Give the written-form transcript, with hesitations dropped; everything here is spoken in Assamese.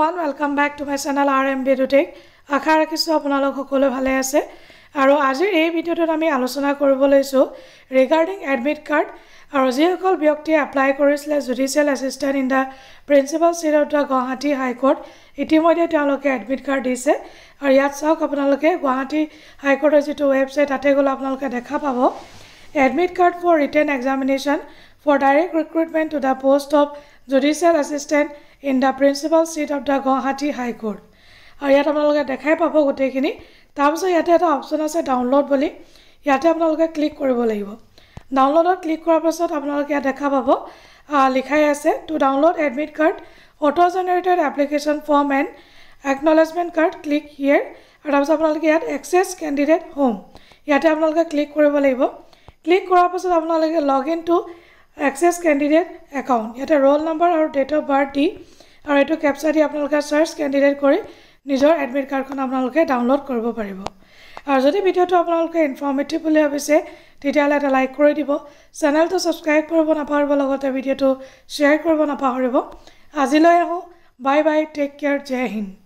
everyone, welcome back to my channel RM Edutech. আশা ৰাখিছো আপোনালোক সকলো ভালে আছে আৰু আজিৰ এই ভিডিঅটোত আমি আলোচনা কৰিব লৈছো ৰিগাৰ্ডিং এডমিট কাৰ্ড আৰু যিসকল ব্যক্তি এপ্লাই কৰিছিল judicial assistant in the principal seat of the Guwahati high court ইতিমধ্যে তেওঁলোকে এডমিট কাৰ্ড দিছে আৰু ইয়াত চাওক আপোনালোকে গুৱাহাটী হাই কোৰ্টৰ যেটো ওয়েবসাইট তাতে গলে আপোনালোকে দেখা পাব admit card for written examination for direct recruitment to the post of judicial assistant in the principal seat of the Guwahati High Court. আৰু ইয়াত আপোনালোকে দেখাই পাব গোটেইখিনি তাৰপিছত ইয়াতে এটা অপচন আছে ডাউনলোড বুলি ইয়াতে আপোনালোকে ক্লিক কৰিব লাগিব ডাউনলোডত ক্লিক কৰাৰ পাছত আপোনালোকে ইয়াত দেখা পাব লিখাই আছে to download admit card auto generated application form and acknowledgement card click here আৰু তাৰপিছত আপোনালোকে ইয়াত এক্সেছ কেণ্ডিডেট হোম ইয়াতে আপোনালোকে ক্লিক কৰিব লাগিব ক্লিক কৰাৰ পাছত আপোনালোকে login to Access candidate account. Yata roll number or date of birth di aru etu captcha di apnaloke search candidate kori nijor admit card kon apnaloke download koribo paribo. Aru jodi video to apnaloke informative boli habise tetiale eta like kori dibo channel to subscribe koribo naparibo logote video to share koribo napahoribo. Aziloi aho bye bye take care jai hind.